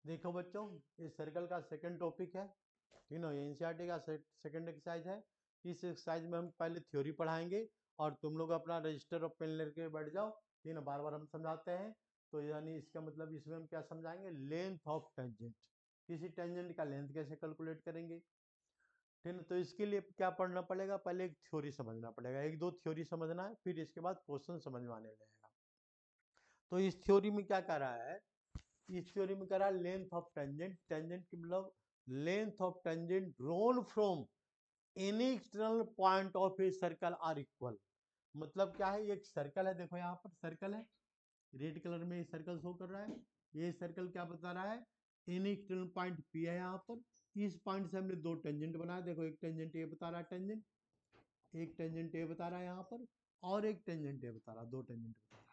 देखो बच्चों, इस सर्कल का सेकंड टॉपिक है, ठीक ना। ये एनसीईआरटी का सेकंड एक्सरसाइज है। इस एक्सरसाइज में हम पहले थ्योरी पढ़ाएंगे और तुम लोग अपना रजिस्टर और पेन लेके बैठ जाओ, ठीक ना। बार बार हम समझाते हैं, तो यानी इसका मतलब इसमें हम क्या समझाएंगे, लेंथ ऑफ टेंजेंट, किसी टेंजेंट का लेंथ कैसे कैलकुलेट करेंगे, ठीक ना। तो इसके लिए क्या पढ़ना पड़ेगा, पहले एक थ्योरी समझना पड़ेगा, एक दो थ्योरी समझना है, फिर इसके बाद क्वेश्चन समझ में आने लगेगा। तो इस थ्योरी में क्या कर रहा है, इस थ्योरी में कह रहा है लेंथ ऑफ टेंजेंट, टेंजेंट की मतलब length of tangent drawn from any external point of a circle are equal. मतलब क्या है, ये एक सर्कल है, देखो यहाँ पर सर्कल है, रेड कलर में ये सर्कल शो कर रहा है। ये सर्कल क्या बता रहा है, एनी एक्सटर्नल पॉइंट पी है यहाँ पर, इस पॉइंट से हमने दो टेंजेंट बनाया, देखो एक टेंजेंट ये बता रहा है टेंजेंट, एक टेंजेंट ये बता रहा है यहाँ पर, और एक टेंजेंट ये बता रहा है, दो टेंजेंट बता रहा है।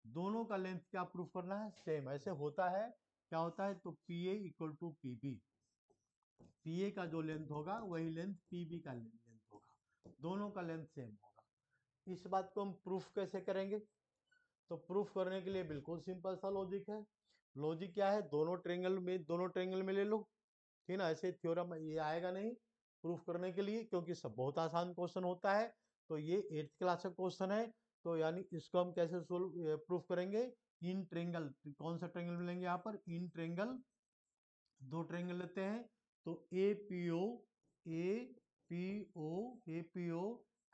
दोनों का लेंथ क्या प्रूफ करना है, सेम। ऐसे होता है, क्या होता है, तो P A equal to P B, P A का जो लेंथ होगा वही लेंथ पी बी का लेंथ होगा, दोनों का लेंथ सेम होगा। इस बात को हम प्रूफ कैसे करेंगे, तो प्रूफ करने के लिए बिल्कुल सिंपल सा लॉजिक है। लॉजिक क्या है, दोनों ट्रेंगल में ले लो, ठीक ना। ऐसे थ्योरम ये आएगा नहीं प्रूफ करने के लिए, क्योंकि सब बहुत आसान क्वेश्चन होता है। तो ये 8th क्लास का क्वेश्चन है, तो यानी इसको हम कैसे सोल्व प्रूफ करेंगे, इन ट्रेंगल, कौन सा ट्रेंगल मिलेंगे यहाँ पर, इन ट्रेंगल, दो ट्रेंगल लेते हैं, तो A P O, A P O, A P O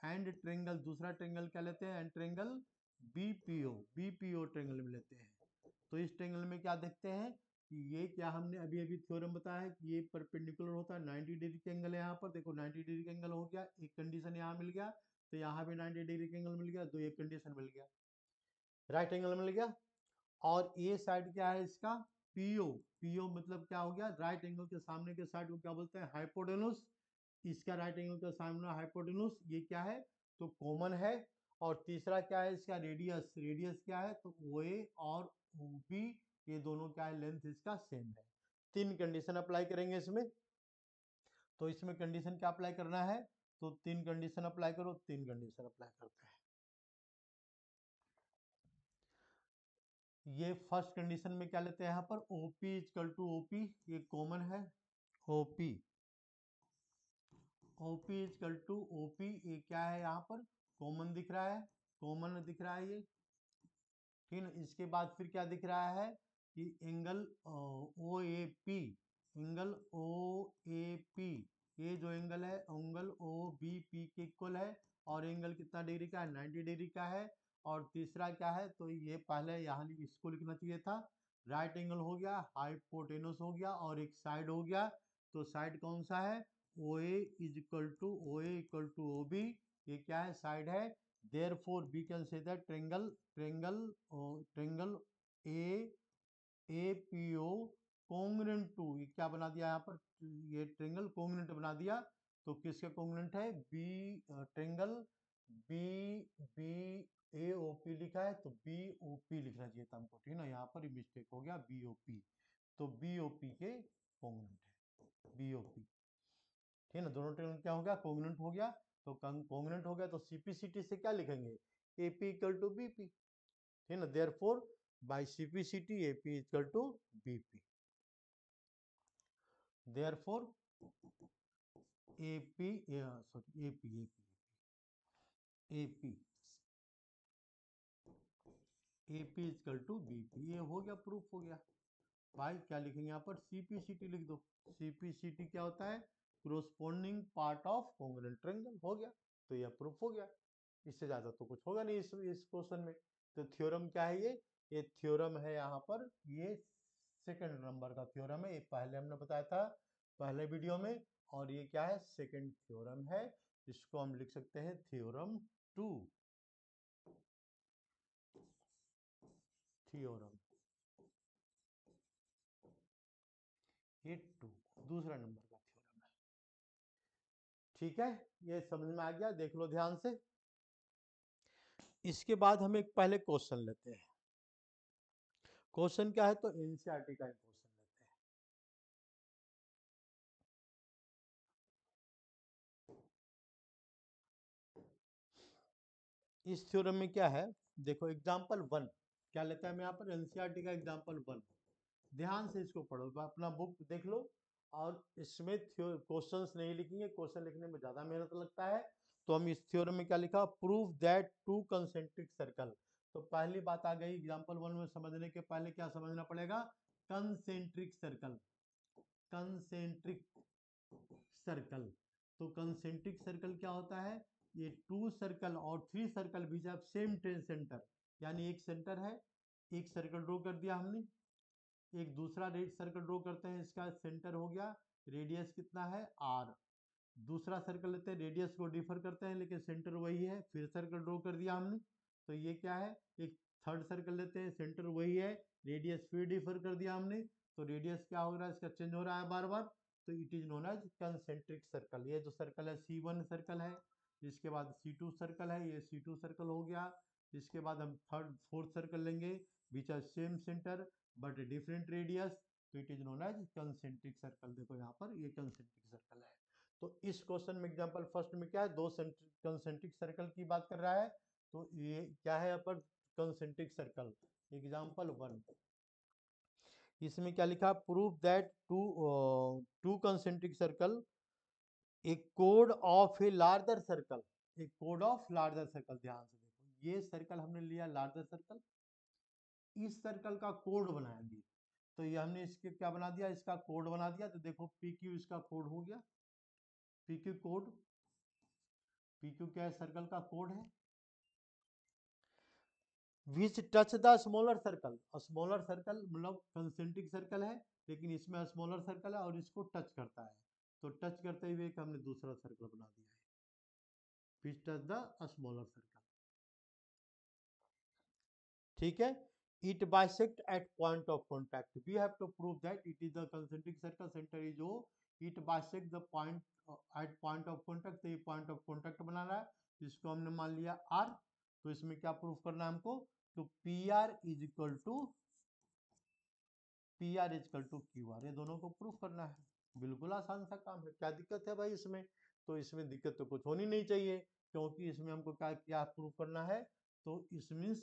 and triangle, दूसरा ट्रेंगल क्या लेते हैं, and triangle B P O, B P O triangle में लेते हैं। तो इस ट्रेंगल में क्या देखते हैं कि ये क्या हमने अभी अभी थ्योरम बताया है कि ये परपेंडिकुलर होता है, 90 डिग्री के एंगल है यहाँ पर, देखो 90 डिग्री का एंगल हो गया, एक कंडीशन यहाँ मिल गया, तो यहाँ भी 90 डिग्री का एंगल मिल गया, तो एक कंडीशन मिल गया, राइट एंगल मिल गया। और ये साइड क्या है इसका, पीओ, पीओ मतलब क्या हो गया, राइट एंगल के सामने के साइड को क्या बोलते हैं, हाइपोटेनुस। इसका राइट एंगल के सामने हाइपोटेनुस, ये क्या है, तो कॉमन है। और तीसरा क्या है इसका, रेडियस, रेडियस क्या है, तो ओ ए और ओ बी, ये दोनों क्या है, लेंथ इसका सेम है। तीन कंडीशन अप्लाई करेंगे इसमें, तो इसमें कंडीशन क्या अप्लाई करना है, तो तीन कंडीशन अप्लाई करो, तीन कंडीशन अप्लाई करते हैं। ये फर्स्ट कंडीशन में क्या लेते हैं यहाँ पर, ओपी इजकल टू ओपी, ये कॉमन है, OP, OP equal to OP, ये क्या है यहाँ पर, कॉमन दिख रहा है, कॉमन दिख रहा है ये, ठीक है। इसके बाद फिर क्या दिख रहा है कि angle O A P, angle O A P, ये जो एंगल है एंगल ओ बी पी के इक्वल है, और एंगल कितना डिग्री का है, 90 डिग्री का है। और तीसरा क्या है, तो ये पहले यहाँ इसको लिखना चाहिए था, राइट एंगल हो गया, हाइपोटेनस हो गया, और एक साइड हो गया, तो साइड कौन सा है, O A is equal to O A equal to O B, ये क्या है, साइड है। therefore we can say that triangle a APO congruent to, ये क्या बना दिया यहाँ पर, ये ट्रेंगल congruent बना दिया। तो किसके congruent है, बी, ट्रेंगल बी, बी ए ओ पी लिखा है, तो बी ओ पी लिखना चाहिए था हमको, ठीक है ना, यहाँ पर मिस्टेक हो गया, बी ओ पी, तो बी ओ पी के congruent है, बी ओ पी, ठीक है ना। दोनों ट्रेंगल क्या हो गया, congruent हो गया, तो congruent हो गया, तो सीपीसीटी से क्या लिखेंगे, एपी इक्वल टू बीपी, ठीक है ना। Therefore by CPCT AP equal to BP, therefore AP, sorry AP, AP, AP equal to BP, ये हो गया, प्रूफ हो गया। भाई क्या लिखेंगे यहाँ पर, सीपीसीटी लिख दो, सीपीसीटी क्या होता है, क्रोस्पोंडिंग पार्ट ऑफ कॉन्ग्रुएंट ट्रायंगल, हो गया। तो यह प्रूफ हो गया, इससे ज्यादा तो कुछ होगा नहीं इस क्वेश्चन में। तो थ्योरम क्या है, ये थ्योरम है यहाँ पर, ये सेकंड नंबर का थ्योरम है, ये पहले हमने बताया था पहले वीडियो में, और ये क्या है, सेकंड थ्योरम है। इसको हम लिख सकते हैं थ्योरम टू, थ्योरम, ये टू, दूसरा नंबर का थ्योरम है, ठीक है। ये समझ में आ गया, देख लो ध्यान से। इसके बाद हम एक पहले क्वेश्चन लेते हैं, क्वेश्चन क्या है, तो एनसीईआरटी का क्वेश्चन लेते हैं। इस थ्योरम में क्या है, देखो एग्जांपल वन क्या लेता है, मैं यहाँ पर एनसीईआरटी का एग्जांपल वन, ध्यान से इसको पढ़ो, अपना बुक देख लो, और इसमें क्वेश्चंस नहीं लिखेंगे, क्वेश्चन लिखने में ज़्यादा मेहनत लगता है। तो हम इस थ्योरम में क्या लिखा, prove that two concentric circle. तो पहली बात आ गई एग्जांपल 1 में, समझने के पहले क्या समझना पड़ेगा, कंसेंट्रिक सर्कल, कंसेंट्रिक सर्कल। तो कंसेंट्रिक सर्कल क्या होता है, ये 2 सर्कल और 3 circle beach of same centre, यानी एक सेंटर है, एक सर्कल ड्रॉ कर दिया हमने, एक दूसरा सर्कल ड्रॉ करते हैं, इसका सेंटर हो गया, रेडियस कितना है r, दूसरा सर्कल लेते हैं, रेडियस को डिफर करते हैं लेकिन सेंटर वही है, फिर सर्कल ड्रॉ कर दिया हमने, तो ये क्या है, एक थर्ड सर्कल लेते हैं, सेंटर वही है, रेडियस फिर डिफर कर दिया हमने, तो रेडियस क्या हो रहा है, इसका चेंज हो रहा है बार बार, तो it is known as concentric circle. ये जो सर्कल है C1 सर्कल है, इसके बाद C2 सर्कल है, ये C2 सर्कल हो गया, इसके बाद हम थर्ड फोर्थ सर्कल लेंगे, बीच of same centre but different radius, तो it is known as concentric circle. देखो यहाँ पर ये कंसेंट्रिक सर्कल है। तो इस क्वेश्चन में एग्जांपल फर्स्ट में क्या है, दो कंसेंट्रिक सर्कल की बात कर रहा है, तो ये क्या है यहाँ पर, कंसेंट्रिक सर्कल। एग्जांपल 1, इसमें क्या लिखा, prove that two concentric circle A code of a larger circle, A code of larger circle. ध्यान से देखो, ये सर्कल हमने लिया लार्जर सर्कल, इस सर्कल का कोड बनाएंगे, तो ये हमने इसके क्या बना दिया, इसका कोड बना दिया, तो देखो PQ इसका कोड हो गया, PQ कोड, PQ क्या है, सर्कल का कोड है, which touch the smaller circle, smaller circle मतलब कंसेंट्रिक सर्कल है लेकिन इसमें स्मॉलर सर्कल है और इसको टच करता है, तो टच करते हुए हमने दूसरा सर्कल बना दिया है, which touch the smaller circle, ठीक है। It bisect at point of contact, we have to prove that it is the concentric circle, centre is O, it bisect the point at point of contact, तो ये point of contact बना रहा है, जिसको हमने मान लिया R। तो इसमें क्या प्रूफ करना है हमको, तो PR is equal to QR, ये दोनों को प्रूफ करना है। बिल्कुल आसान सा काम है, क्या दिक्कत है भाई इसमें, तो इसमें दिक्कत तो कुछ होनी नहीं चाहिए, क्योंकि इसमें हमको क्या क्या प्रूफ करना है, तो इसमें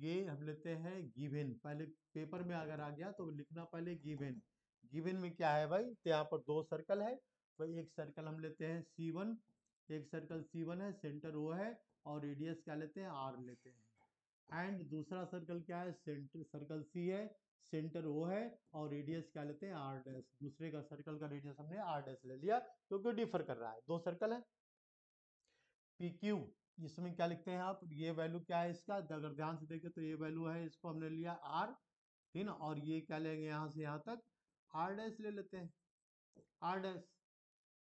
ये हम लेते हैं गिवन, पहले पेपर में अगर आ गया तो लिखना पहले गिवन, गिवन में क्या है भाई, तो यहाँ पर दो सर्कल है, तो एक सर्कल हम लेते हैं C1, एक सर्कल C1 है, सेंटर वो है, और रेडियस क्या लेते हैं, R लेते हैं, एंड दूसरा सर्कल क्या है, सेंटर सर्कल C है, सेंटर वो है, और रेडियस क्या लेते हैं, R डैश, दूसरे का सर्कल का रेडियस हमने R डैश ले लिया क्योंकि डिफर कर रहा है, दो सर्कल है। PQ, इसमें क्या लिखते हैं आप, ये वैल्यू क्या है इसका, अगर ध्यान से देखें तो ये वैल्यू है, इसको हमने लिया R, ठीक ना, और ये क्या लेंगे यहाँ से यहाँ तक R डैश ले लेते हैं, R डैश,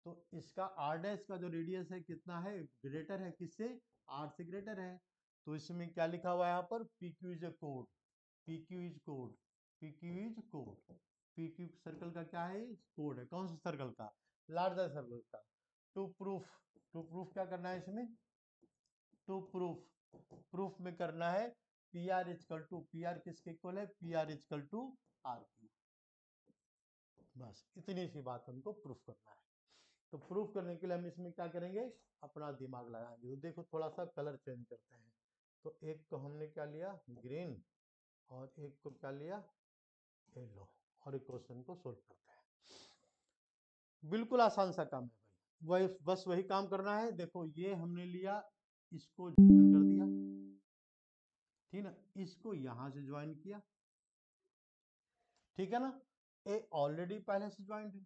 तो इसका R डैश का जो रेडियस है कितना है, ग्रेटर है किससे, R से ग्रेटर है, तो इसमें क्या लिखा हुआ है यहाँ पर, PQ is a code, PQ is code, PQ is code, PQ circle का क्या है, कोड है, कौन सा सर्कल का, लार्जर सर्कल का। टू प्रूफ, टू प्रूफ क्या करना है इसमें, टू प्रूफ, प्रूफ में करना है PR इजकल टू, PR किसके इक्वल है, PR इजकल टू RQ, बस इतनी सी बात हमको प्रूफ करना है। तो प्रूफ करने के लिए हम इसमें क्या करेंगे, अपना दिमाग लगाएंगे, तो देखो थोड़ा सा कलर चेंज करते हैं, तो एक को हमने क्या लिया ग्रीन, और एक को क्या लिया येलो, और एक क्वेश्चन को सोल्व करते हैं। बिल्कुल आसान सा काम है भाई, वही बस वही काम करना है। देखो ये हमने लिया, इसको ज्वाइन कर दिया, ठीक ना, इसको यहां से ज्वाइन किया, ठीक है ना, ए ऑलरेडी पहले से ज्वाइंट है,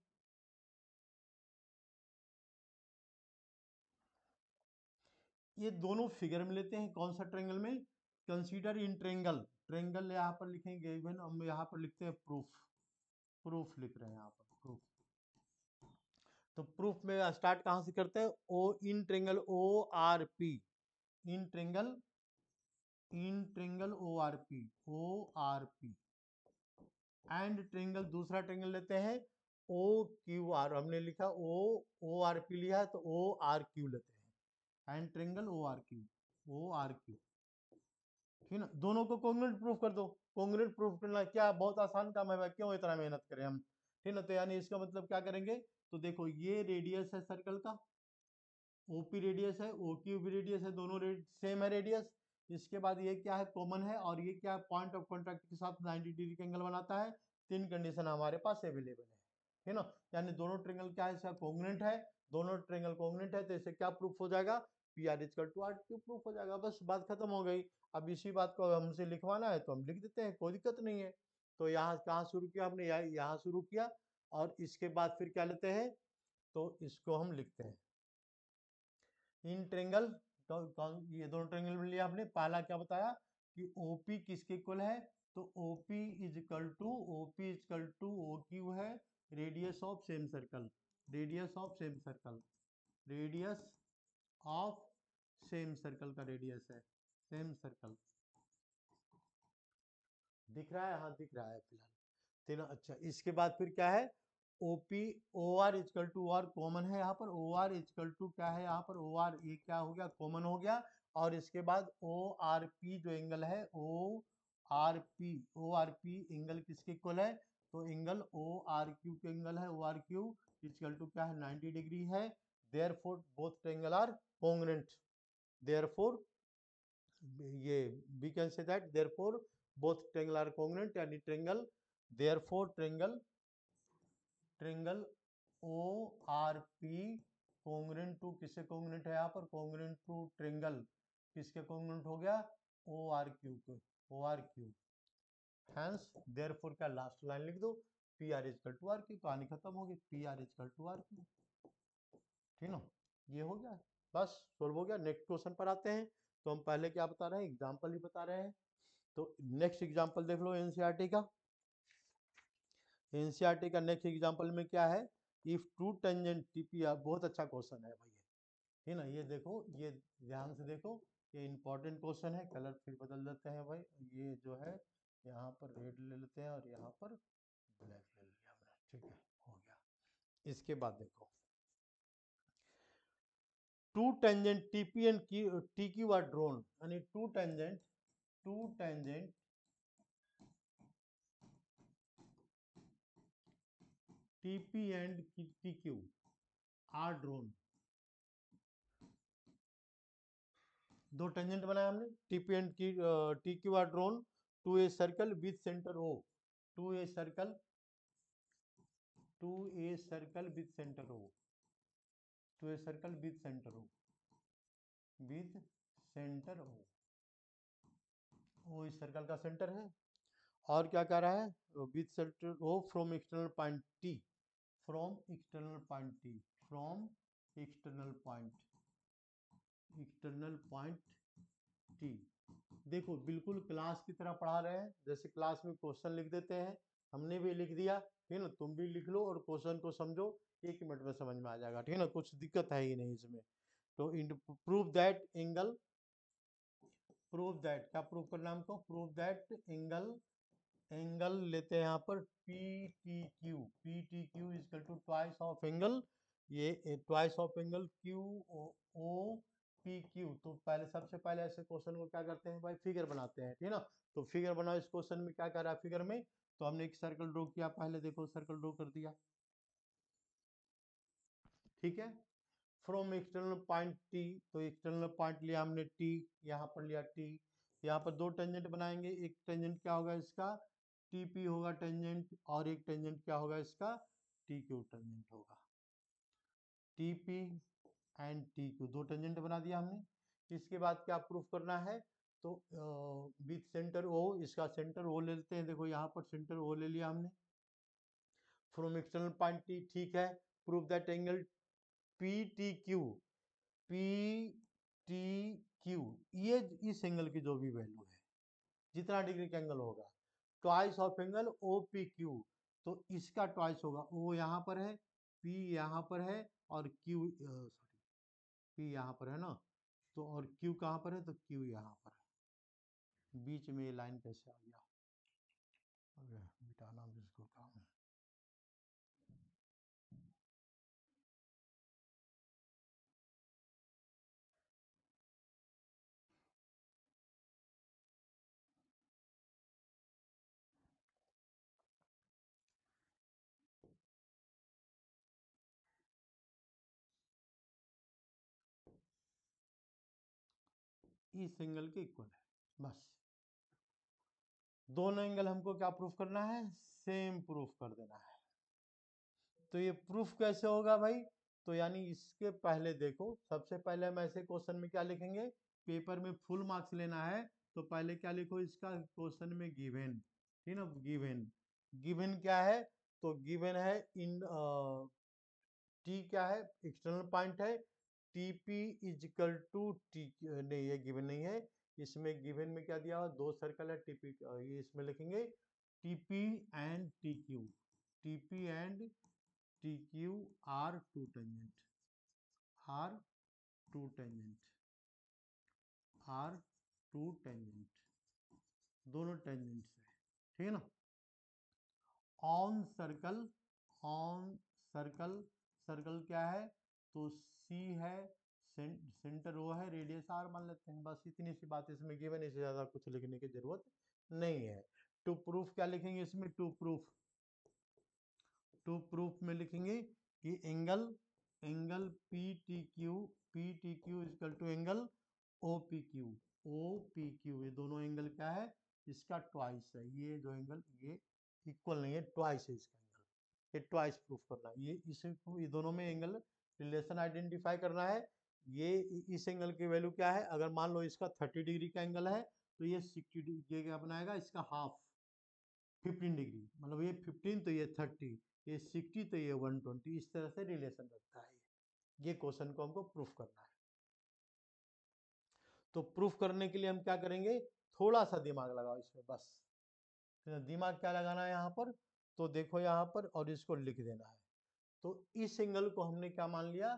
ये दोनों फिगर में लेते हैं, कौन सा ट्रेंगल में, कंसीडर इन ट्रेंगल, ट्रेंगल यहाँ पर लिखेंगे इवन, हम यहाँ पर लिखते हैं प्रूफ, प्रूफ लिख रहे हैं यहाँ पर प्रूफ। तो प्रूफ में स्टार्ट कहाँ से करते हैं, O in triangle ORP, in triangle, in triangle ORP and triangle, दूसरा ट्रेंगल लेते हैं OQR, हमने लिखा ORP लिया है तो ORQ लेते हैं, एंड ट्रेंगल ORQ, ठीक ना, दोनों को कॉन्ग्रुएंट प्रूफ कर दो। कॉन्ग्रुएंट प्रूफ करना क्या बहुत आसान काम है भाई, क्यों इतना मेहनत करें हम, ठीक ना, तो यानी इसका मतलब क्या करेंगे, तो देखो ये रेडियस है सर्कल का, OP रेडियस है, OQ भी रेडियस है, दोनों सेम है रेडियस, इसके बाद ये क्या है, कॉमन है, और ये क्या है, पॉइंट ऑफ कॉन्टैक्ट के साथ 90 डिग्री का एंगल बनाता है, तीन कंडीशन हमारे पास अवेलेबल है ना। यानी दोनों ट्रायंगल क्या है, इसका कोंग्रुएंट है, दोनों ट्रायंगल कोंग्रुएंट है, तो इससे क्या प्रूफ हो जाएगा, P R equal to R Q proof हो जाएगा। बस बात खत्म हो गई। अब इसी बात को हमसे लिखवाना है तो हम लिख देते हैं, कोई दिक्कत नहीं है। तो यहाँ कहाँ शुरू किया हमने, यहाँ शुरू किया, और इसके बाद फिर क्या लेते हैं, तो इसको हम लिखते हैं इन ट्रायंगल। तो ये दोनों ट्रायंगल लिया आपने, पहला क्या बताया कि ओपी किसके इक्वल है, तो OP is equal to O Q है, radius of same circle, radius of same circle, radius of same circle का रेडियस है, सेम सर्कल दिख रहा है, हाँ दिख रहा है फिलहाल तेना। अच्छा, इसके बाद फिर क्या है, OP O R equal to R common है यहाँ पर, ओ आर इजकल टू क्या है यहाँ पर, ओ आर ये क्या हो गया, कॉमन हो गया। और इसके बाद ओ आर पी जो एंगल है, ओ आर पी एंगल किसके इक्वल है, तो एंगल ओ आर क्यू के एंगल है, O R Q is equal to क्या है 90 डिग्री है। Therefore both triangle are congruent, therefore ये we can say that therefore both triangle are congruent, यानी triangle therefore triangle O R P congruent to किससे congruent है यहाँ पर, कोंग्रुएंट टू ट्रायंगल किसके कोंग्रुएंट हो गया, ओ आर क्यू को, O R Q. Hence therefore क्या लास्ट लाइन लिख दो, P R equal to R Q, कहानी खत्म होगी, P R equal to R Q, ठीक ना। ये हो गया, बस सोल्व हो गया। नेक्स्ट क्वेश्चन पर आते हैं। तो हम पहले क्या बता रहे हैं, एग्जाम्पल ही बता रहे हैं। तो नेक्स्ट एग्जाम्पल देख लो एनसीईआरटी का। एनसीईआरटी का नेक्स्ट एग्जाम्पल में क्या है, इफ टू टेंजेंट टीपीआर, बहुत अच्छा क्वेश्चन है भाई, है ना। ये देखो, ये ध्यान से देखो, ये इंपॉर्टेंट क्वेश्चन है। कलर फिर बदल देते हैं भाई, ये जो है यहाँ पर रेड ले लेते हैं और यहाँ पर ब्लैक ले लिया हमने, ठीक है, हो गया। इसके बाद देखो, two tangent TP and T Q are drawn, यानी two tangent TP and T Q are drawn, दो टेंजेंट बनाया हमने, TP and T Q are drawn to a circle with centre O, to a circle with centre O, to a circle with centre O, with centre O, O इस circle का centre है। और क्या कह रहा है, with centre O from external point T, from external point T, from external point T. देखो बिल्कुल क्लास की तरह पढ़ा रहे हैं, जैसे क्लास में क्वेश्चन लिख देते हैं, हमने भी लिख दिया, ठीक है ना, तुम भी लिख लो और क्वेश्चन को समझो, 1 मिनट में समझ में आ जाएगा, ठीक है ना, कुछ दिक्कत है ही नहीं इसमें। तो prove that angle, prove that क्या प्रूव करना हमको, प्रूव दैट एंगल लेते हैं यहाँ पर P T Q is equal to twice of angle, ये twice of angle Q O P Q. तो पहले सबसे पहले ऐसे क्वेश्चन को क्या करते हैं भाई, फिगर बनाते हैं, ठीक है ना। तो फिगर बनाओ, इस क्वेश्चन में क्या कर रहा है फिगर में, तो हमने एक सर्कल ड्रॉ किया, पहले देखो सर्कल ड्रॉ कर दिया, ठीक है। फ्रॉम एक्सटर्नल पॉइंट टी, तो एक्सटर्नल पॉइंट लिया हमने टी, यहाँ पर लिया टी, यहाँ पर दो टेंजेंट बनाएंगे, एक टेंजेंट क्या होगा इसका, टी पी होगा टेंजेंट, और एक टेंजेंट क्या होगा इसका, टी क्यू टेंजेंट होगा, T P and T Q, दो टेंजेंट बना दिया हमने। इसके बाद क्या प्रूफ करना है, तो विथ सेंटर ओ, इसका सेंटर ओ ले लेते हैं, देखो यहाँ पर सेंटर ओ ले लिया हमने, फ्रॉम एक्सटर्नल पॉइंट टी, ठीक है। Proof that angle P T Q, P T Q, ये इस एंगल की जो भी वैल्यू है, जितना डिग्री का एंगल होगा, twice of angle O P Q, तो इसका ट्वाइस होगा, ओ यहाँ पर है, पी यहाँ पर है, और क्यू सॉरी पी यहाँ पर है ना, तो और क्यू कहाँ पर है, तो क्यू यहाँ पर है। बीच में ये लाइन कैसे आ गया, अरे मिटाना जिसको काम, इस एंगल के इक्वल है, बस दोनों एंगल हमको क्या प्रूफ करना है, सेम प्रूफ कर देना है। तो ये प्रूफ कैसे होगा भाई, तो यानी इसके पहले देखो, सबसे पहले हम ऐसे क्वेश्चन में क्या लिखेंगे, पेपर में फुल मार्क्स लेना है तो पहले क्या लिखो, इसका क्वेश्चन में गिवन, ठीक ना, गिवन, गिवन क्या है, तो गिवन है इन टी क्या है, एक्सटर्नल पॉइंट है, T P equal to T, नहीं ये गिवन नहीं है, इसमें गिवन में क्या दिया हुआ, दो सर्कल है टीपी, ये इसमें लिखेंगे TP and T Q, TP and T Q are two tangent, are two tangent, are two tangent, दोनों टेंजेंट्स है, ठीक है ना। On circle, on circle, circle क्या है, तो सी है, सेंटर वो है, रेडियस आर मान लेते हैं, बस इतनी सी बात इसमें गिवन, इससे ज्यादा कुछ लिखने की जरूरत नहीं है। टू प्रूफ क्या लिखेंगे इसमें, टू प्रूफ, टू प्रूफ में लिखेंगे कि angle, angle P T Q, P T Q is equal to angle O P Q, O P Q, ये दोनों एंगल क्या है, इसका ट्वाइस है, ये जो एंगल ये इक्वल नहीं है, ट्वाइस है इसका एंगल, ये ट्वाइस प्रूफ करना है, ये दोनों में एंगल रिलेशन आइडेंटिफाई करना है। ये इस एंगल की वैल्यू क्या है, अगर मान लो इसका 30 डिग्री का एंगल है तो ये 60 डिग्री, ये क्या बनाएगा, इसका हाफ 15 डिग्री, मतलब ये 15 तो ये 30, ये 60 तो ये 120, इस तरह से रिलेशन रखता है। ये क्वेश्चन को हमको प्रूफ करना है। तो प्रूफ करने के लिए हम क्या करेंगे, थोड़ा सा दिमाग लगाओ इसमें बस, दिमाग क्या लगाना है यहाँ पर, तो देखो यहाँ पर, और इसको लिख देना है। तो इस एंगल को हमने क्या मान लिया,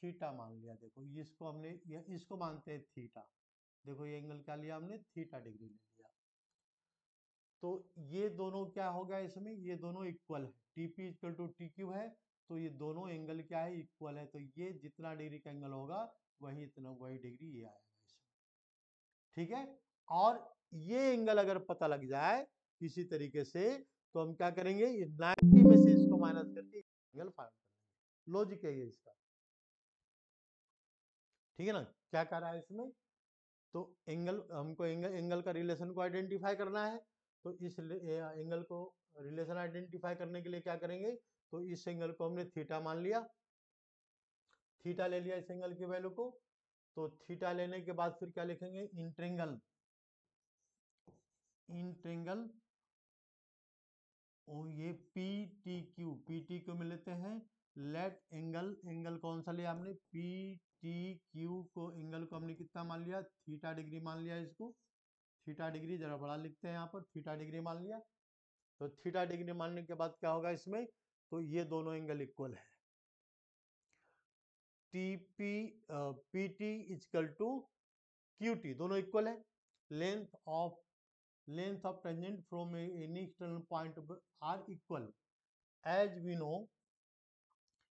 थीटा मान लिया, देखो इसको हमने, इसको मानते हैं थीटा, देखो ये एंगल क्या लिया हमने, थीटा डिग्री ले लिया। तो ये दोनों क्या हो गया इसमें, ये दोनों इक्वल है, TP equal to T Q है, तो ये दोनों एंगल क्या है, इक्वल है, तो ये जितना डिग्री का एंगल होगा वही इतना, वही डिग्री ये आएगा इसमें, ठीक है। और ये एंगल अगर पता लग जाए किसी तरीके से, तो हम क्या करेंगे, ये 90 में से इसको माइनस करके एंगल फाइंड करेंगे, लॉजिक है ये इसका, ठीक है ना। क्या कर रहा है इसमें, तो एंगल, हमको एंगल का रिलेशन को आइडेंटिफाई करना है, तो इस एंगल को रिलेशन आइडेंटिफाई करने के लिए क्या करेंगे, तो इस एंगल को हमने थीटा मान लिया, थीटा ले लिया इस एंगल की वैल्यू को, तो थीटा लेने के बाद फिर क्या लिखेंगे, इंट्रेंगल, इंट्रेंगल ये P T Q, P T Q में लेते हैं, लेट एंगल, एंगल कौन सा लिया हमने, पी टी क्यू को, एंगल को हमने कितना मान लिया, थीटा डिग्री मान लिया इसको, थीटा डिग्री जरा बड़ा लिखते हैं यहाँ पर, थीटा डिग्री मान लिया। तो थीटा डिग्री मानने के बाद क्या होगा इसमें, तो ये दोनों एंगल इक्वल है, T P P T equal to Q T, दोनों इक्वल है, length of, length of tangent from any external point are equal, as we know,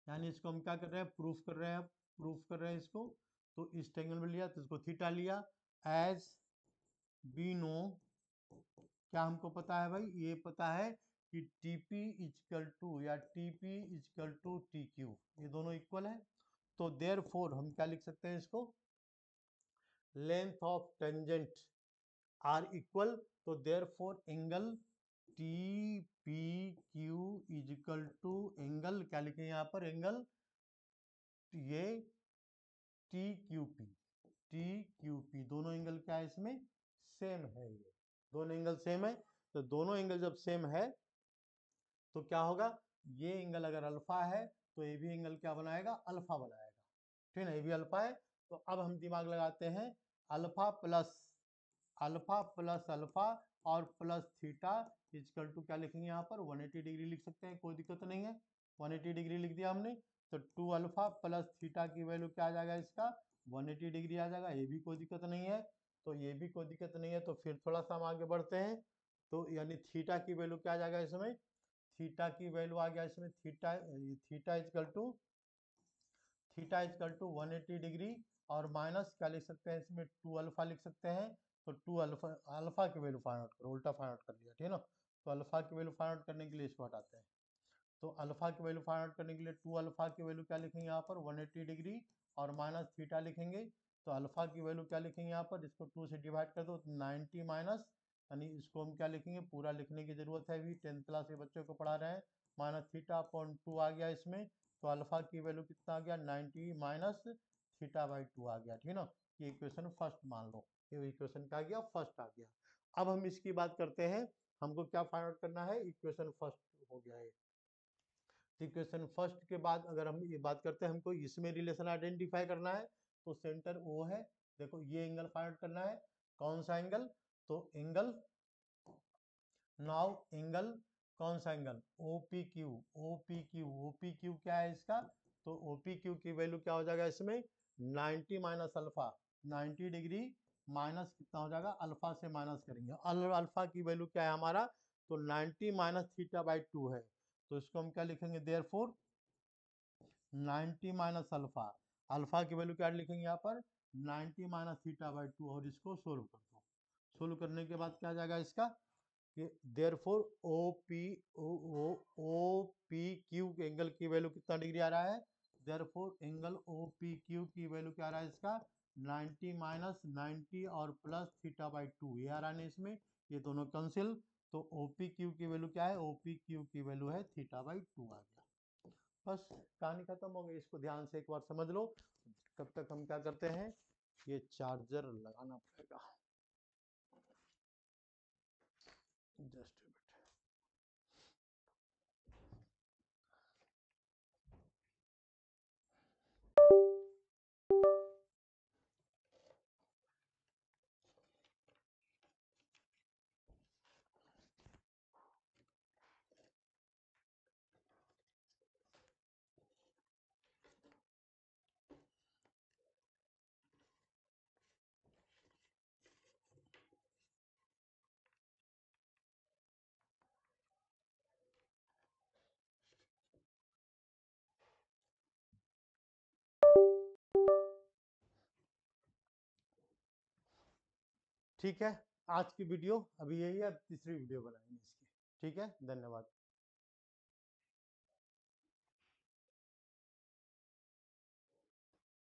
यानी इसको हम क्या कर रहे हैं, प्रूफ कर रहे हैं, प्रूफ कर रहे हैं इसको, तो इस एंगल में लिया तो इसको थीटा लिया, एज वी नो, क्या हमको पता है भाई, ये पता है कि टीपी इजकल टू, या TP equal to T Q, ये दोनों इक्वल है, तो देयर फोर हम क्या लिख सकते हैं इसको, length of tangent are equal, तो therefore angle T P Q is equal to angle, क्या लिखे यहाँ पर, एंगल ये T Q P, T Q P, दोनों एंगल क्या है इसमें, सेम है, ये दोनों एंगल सेम है, तो दोनों एंगल जब सेम है तो क्या होगा, ये एंगल अगर अल्फा है तो ये भी एंगल क्या बनाएगा, अल्फा बनाएगा, ठीक है ना, ये भी अल्फा है। तो अब हम दिमाग लगाते हैं, alpha plus, alpha plus alpha और प्लस थीटा इजकल टू क्या लिखेंगे यहाँ पर, 180 डिग्री लिख सकते हैं, कोई दिक्कत नहीं है, 180 डिग्री लिख दिया हमने। तो 2 अल्फा प्लस थीटा की वैल्यू क्या आ जाएगा इसका, 180 डिग्री आ जाएगा, ये भी कोई दिक्कत नहीं है, तो ये भी कोई दिक्कत नहीं है। तो फिर थोड़ा सा हम आगे बढ़ते हैं, तो यानी थीटा की वैल्यू क्या आ जाएगा इसमें, थीटा की वैल्यू आ गया इसमें, theta, theta equal to, theta equal to 180 degree, और माइनस क्या लिख सकते हैं इसमें, 2 अल्फा लिख सकते हैं, तो 2 अल्फा, अल्फा की वैल्यू फाइंड आउट करो, उल्टा फाइंड आउट कर लिया, ठीक है ना। तो अल्फा की वैल्यू फाइंड आउट करने के लिए इसको हटाते हैं, तो अल्फा की वैल्यू फाइंड आउट करने के लिए 2 अल्फा की वैल्यू क्या लिखेंगे यहाँ पर, 180 डिग्री और माइनस थीटा लिखेंगे, तो अल्फा की वैल्यू क्या लिखेंगे यहाँ पर, इसको 2 से डिवाइड कर दो, 90 माइनस यानी इसको हम क्या लिखेंगे, पूरा लिखने की जरूरत है, अभी 10th क्लास के बच्चों को पढ़ा रहे हैं। माइनस थीटा अपॉन 2 आ गया इसमें, तो अल्फा की वैल्यू कितना आ गया, 90 माइनस थीटा बाई 2 आ गया, ठीक है ना। ये इक्वेशन फर्स्ट मान लो, ये इक्वेशन क्या आ गया, फर्स्ट आ गया। अब हम इसकी बात करते हैं, हमको क्या फाइंड आउट करना है, इक्वेशन फर्स्ट हो गया है। इक्वेशन फर्स्ट के बाद अगर हम ये बात करते हैं, हमको इसमें रिलेशन आइडेंटिफाई करना है, तो सेंटर ओ है, देखो ये एंगल फाइंड आउट करना है, कौन सा एंगल, तो एंगल, नाउ एंगल, कौन सा एंगल, OPQ, OPQ, OPQ क्या है इसका, तो OPQ की वैल्यू क्या हो जाएगा इसमें, 90 माइनस अल्फा, 90 डिग्री माइनस कितना हो जाएगा, अल्फा से माइनस करेंगे, अल्फा की वैल्यू क्या है हमारा, तो 90 माइनस थीटा बाई 2 है, तो इसको हम क्या लिखेंगे, देयरफॉर 90 माइनस अल्फा, अल्फा की वैल्यू क्या लिखेंगे यहाँ पर, 90 माइनस थीटा बाई 2, और इसको सोल्व कर दो। सोल्व करने के बाद क्या आ जाएगा इसका, कि देयरफॉर OPQ के एंगल की वैल्यू कितना डिग्री आ रहा है, देयरफॉर एंगल OPQ की वैल्यू क्या आ रहा है इसका, 90 माइनस 90 और प्लस थीटा बाई 2, ये आ रहा है इसमें, ये दोनों कैंसिल, तो OPQ की वैल्यू क्या है, OPQ की वैल्यू है थीटा बाई 2 आ गया। बस कहानी खत्म हो गई, इसको ध्यान से एक बार समझ लो। तब तक हम क्या करते हैं, ये चार्जर लगाना पड़ेगा, जस्ट a bit। ठीक है, आज की वीडियो अभी यही है, अब तीसरी वीडियो बनाएंगे इसकी, ठीक है, धन्यवाद।